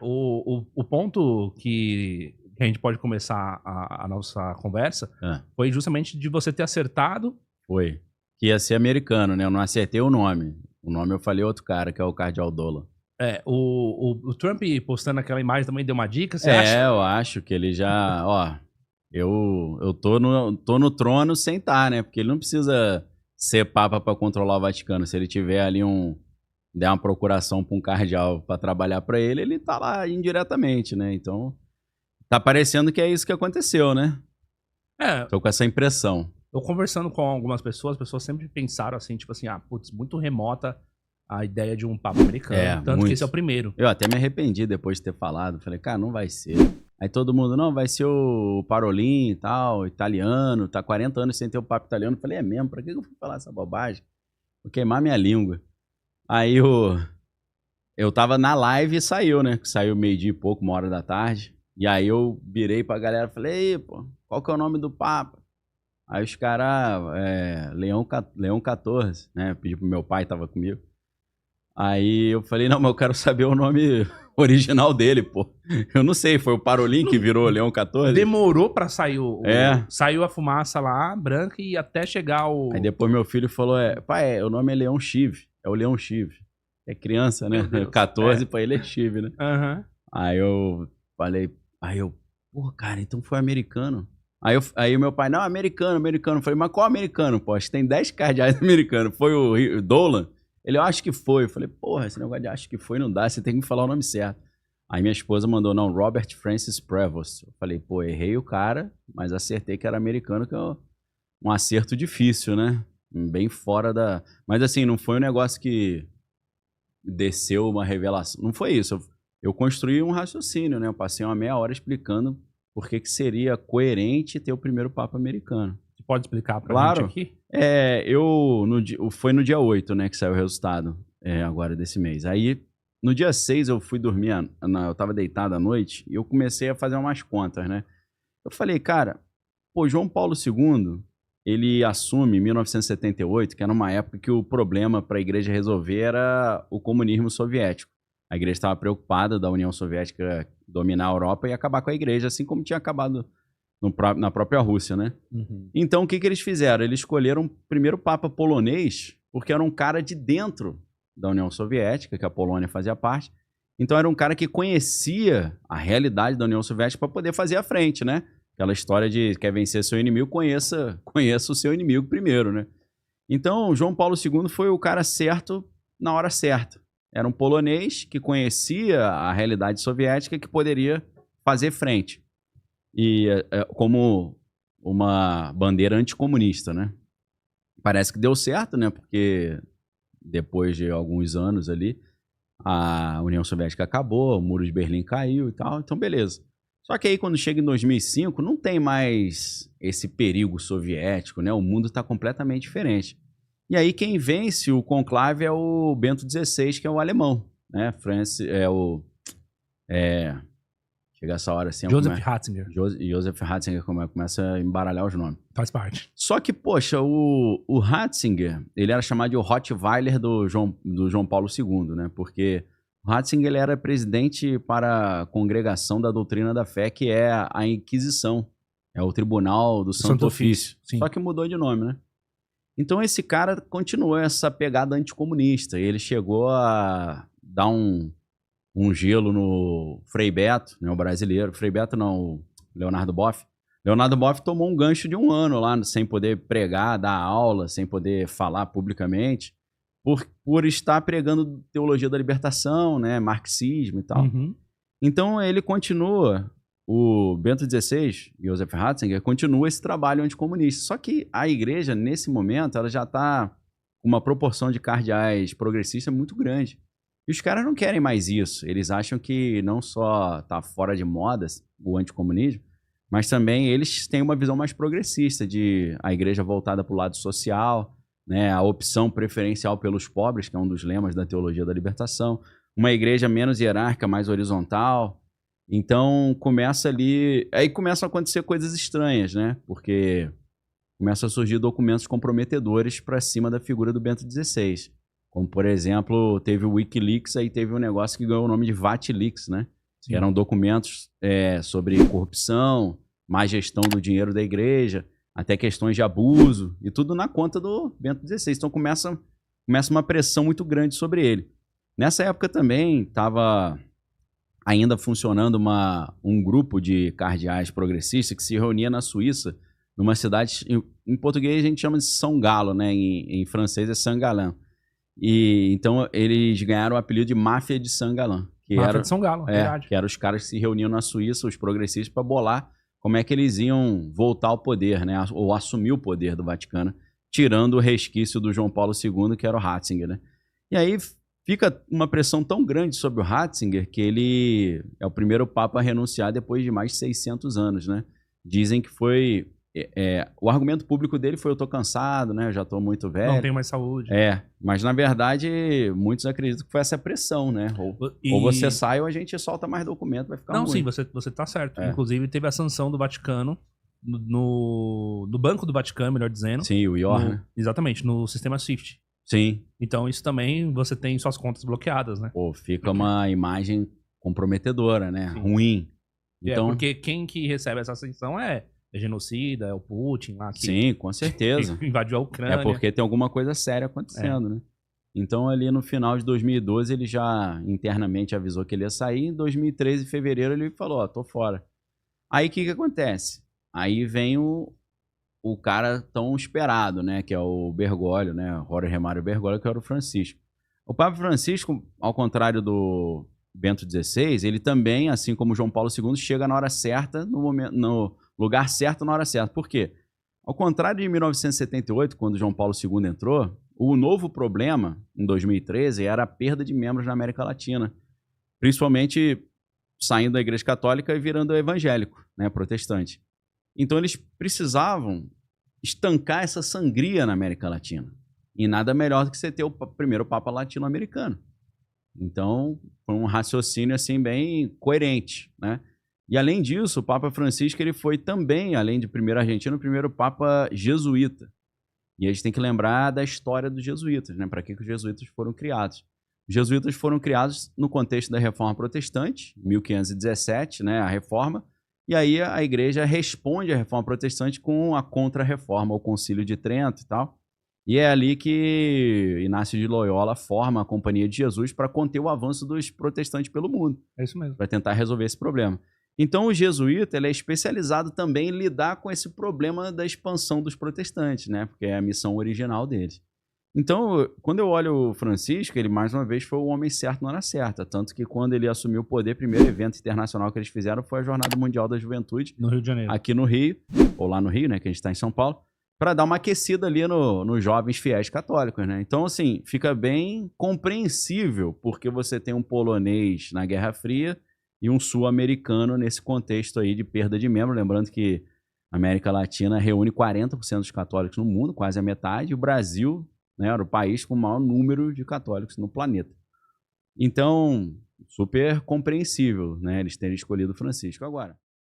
O ponto que a gente pode começar a nossa conversa Ah, foi justamente de você ter acertado. foi. Que ia ser americano, né? Eu não acertei o nome. O nome eu falei outro cara, que é o Cardeal Dolan. O Trump postando aquela imagem também deu uma dica, você acha? Eu acho que ele já, ó, eu tô no trono sem estar, né? Porque ele não precisa ser papa para controlar o Vaticano. Se ele tiver ali der uma procuração para um cardeal para trabalhar para ele, ele tá lá indiretamente, né? Então, tá parecendo que é isso que aconteceu, né? É, Tô com essa impressão. eu conversando com algumas pessoas, as pessoas sempre pensaram assim, tipo assim, putz, muito remota a ideia de um papa americano, tanto que esse é o Muito. primeiro. Eu até me arrependi depois de ter falado. Falei, cara, não vai ser. Aí todo mundo, não, vai ser o Parolin e tal, italiano, tá 40 anos sem ter o Papa italiano. Falei, é mesmo? Pra que eu fui falar essa bobagem? Vou queimar minha língua. Aí eu tava na live e saiu, né? Saiu meio-dia e pouco, 1h da tarde. E aí eu virei pra galera e falei, ei, pô, qual que é o nome do Papa? Aí os caras, Leão 14, né? Pedi pro meu pai, tava comigo. Aí eu falei, não, mas eu quero saber o nome original dele, pô. Eu não sei, foi o Parolin que virou Leão 14? Demorou pra sair É. saiu a fumaça lá, branca, e até chegar o... Aí depois meu filho falou, pai, o nome é Leão Chive. É o Leão Chive. É criança, né? Meu Deus. 14 pra ele é Chive, né? Aham. Aí eu falei, pô, cara, então foi americano. Aí o meu pai, não, americano. Eu falei, mas qual americano, pô? Acho que tem 10 cardeais americanos. Foi o Dolan? Ele, eu acho que foi. Eu falei, porra, esse negócio de acho que foi não dá, você tem que me falar o nome certo. Aí minha esposa mandou, não, Robert Francis Prevost. Eu falei, pô, errei o cara, mas acertei que era americano, que é um acerto difícil, né? Bem fora da... Mas assim, não foi um negócio que desceu uma revelação. Não foi isso. Eu construí um raciocínio, né? Eu passei uma meia hora explicando por que seria coerente ter o primeiro Papa americano. Você pode explicar pra gente Claro. aqui? Foi no dia 8, né, que saiu o resultado, agora desse mês. Aí, no dia 6, eu fui dormir, eu tava deitado à noite, e eu comecei a fazer umas contas, né? Eu falei, cara, pô, João Paulo II, ele assume em 1978, que era uma época que o problema para a igreja resolver era o comunismo soviético. A igreja estava preocupada da União Soviética dominar a Europa e acabar com a igreja, assim como tinha acabado na própria Rússia, né? Uhum. Então, o que eles fizeram? Eles escolheram o primeiro papa polonês, porque era um cara de dentro da União Soviética, que a Polônia fazia parte. Então, era um cara que conhecia a realidade da União Soviética para poder fazer a frente, né? Aquela história de quer vencer seu inimigo, conheça o seu inimigo primeiro, né? Então, João Paulo II foi o cara certo na hora certa. Era um polonês que conhecia a realidade soviética que poderia fazer frente. E como uma bandeira anticomunista, né? Parece que deu certo, né? Porque depois de alguns anos ali, a União Soviética acabou, o Muro de Berlim caiu e tal, então beleza. Só que aí quando chega em 2005, não tem mais esse perigo soviético, né? O mundo está completamente diferente. E aí quem vence o conclave é o Bento XVI, que é o alemão, né? Chega essa hora assim... Joseph Ratzinger. Joseph Ratzinger começa a embaralhar os nomes. Faz parte. Só que, poxa, o Ratzinger, ele era chamado de Rottweiler do João Paulo II, né? Porque o Ratzinger ele era presidente para a Congregação da Doutrina da Fé, que é a Inquisição. É o Tribunal do Santo Ofício. Sim. Só que mudou de nome, né? Então esse cara continuou essa pegada anticomunista. E ele chegou a dar um gelo no Frei Beto, né, o brasileiro. Frei Beto não, o Leonardo Boff. Leonardo Boff tomou um gancho de 1 ano lá, sem poder pregar, dar aula, sem poder falar publicamente, por estar pregando teologia da libertação, né, marxismo e tal. Uhum. Então ele continua, o Bento XVI, Joseph Ratzinger, continua esse trabalho anticomunista. Só que a igreja, nesse momento, ela já está com uma proporção de cardeais progressistas muito grande. E os caras não querem mais isso. Eles acham que não só está fora de moda o anticomunismo, mas também eles têm uma visão mais progressista de a igreja voltada para o lado social, né, a opção preferencial pelos pobres, que é um dos lemas da teologia da libertação, uma igreja menos hierárquica, mais horizontal. Então começa ali... Aí começam a acontecer coisas estranhas, né? Porque começam a surgir documentos comprometedores para cima da figura do Bento XVI. Como, por exemplo, teve o Wikileaks, aí teve um negócio que ganhou o nome de Vatleaks, né? que eram documentos sobre corrupção, má gestão do dinheiro da igreja, até questões de abuso, e tudo na conta do Bento XVI. Então começa uma pressão muito grande sobre ele. Nessa época também estava ainda funcionando um grupo de cardeais progressistas que se reunia na Suíça, numa cidade, em português a gente chama de São Galo, né? Em francês é Saint-Gallen. E então eles ganharam o apelido de Máfia de Saint-Gallen. Máfia de São Galo, verdade. Que eram os caras que se reuniam na Suíça, os progressistas, para bolar como é que eles iam voltar ao poder, né? Ou assumir o poder do Vaticano, tirando o resquício do João Paulo II, que era o Ratzinger, né? E aí fica uma pressão tão grande sobre o Ratzinger que ele é o primeiro papa a renunciar depois de mais de 600 anos, né? Dizem que foi... o argumento público dele foi: eu tô cansado, né? Eu já tô muito velho. Não tenho mais saúde. Mas na verdade, muitos acreditam que foi essa pressão, né? Ou você sai ou a gente solta mais documento, vai ficar ruim. Não, sim, você tá certo. Inclusive, teve a sanção do Vaticano, no Banco do Vaticano, melhor dizendo. Sim, o IOR, né? Exatamente, no sistema SWIFT. Sim. Então, isso também, você tem suas contas bloqueadas, né? Pô, fica uma imagem comprometedora, né? Sim. Ruim. Então... porque quem que recebe essa sanção é genocida, é o Putin lá. Sim, com certeza. Que invadiu a Ucrânia. É porque tem alguma coisa séria acontecendo, né? Então, ali no final de 2012, ele já internamente avisou que ele ia sair. Em 2013, em fevereiro, ele falou: ó, tô fora. Aí, o que acontece? Aí vem o cara tão esperado, né? Que é o Bergoglio, né? Jorge Mário Bergoglio, que era o Francisco. O Papa Francisco, ao contrário do Bento XVI, ele também, assim como João Paulo II, chega na hora certa, no lugar certo, na hora certa. Por quê? Ao contrário de 1978, quando João Paulo II entrou, o novo problema, em 2013, era a perda de membros na América Latina, principalmente saindo da Igreja Católica e virando evangélico, né, protestante. Então eles precisavam estancar essa sangria na América Latina. E nada melhor do que você ter o primeiro Papa latino-americano. Então, foi um raciocínio assim bem coerente, né? E além disso, o Papa Francisco ele foi também, além de primeiro argentino, o primeiro Papa jesuíta. E a gente tem que lembrar da história dos jesuítas, né? Para que os jesuítas foram criados? Os jesuítas foram criados no contexto da Reforma Protestante, 1517, né? A Reforma. E aí a Igreja responde à Reforma Protestante com a Contra-Reforma, o Concílio de Trento e tal. E é ali que Inácio de Loyola forma a Companhia de Jesus para conter o avanço dos protestantes pelo mundo. É isso mesmo. Para tentar resolver esse problema. Então o jesuíta ele é especializado também em lidar com esse problema da expansão dos protestantes, né? Porque é a missão original deles. Então, quando eu olho o Francisco, ele mais uma vez foi o homem certo na hora certa. Tanto que quando ele assumiu o poder, o primeiro evento internacional que eles fizeram foi a Jornada Mundial da Juventude. No Rio de Janeiro. Aqui no Rio, ou lá no Rio, né? Que a gente está em São Paulo. Para dar uma aquecida ali nos jovens fiéis católicos, né? Então, assim, fica bem compreensível porque você tem um polonês na Guerra Fria e um sul-americano nesse contexto aí de perda de membro. Lembrando que a América Latina reúne 40% dos católicos no mundo, quase a metade, e o Brasil, né, era o país com o maior número de católicos no planeta. Então, super compreensível, né, eles terem escolhido Francisco. Agora,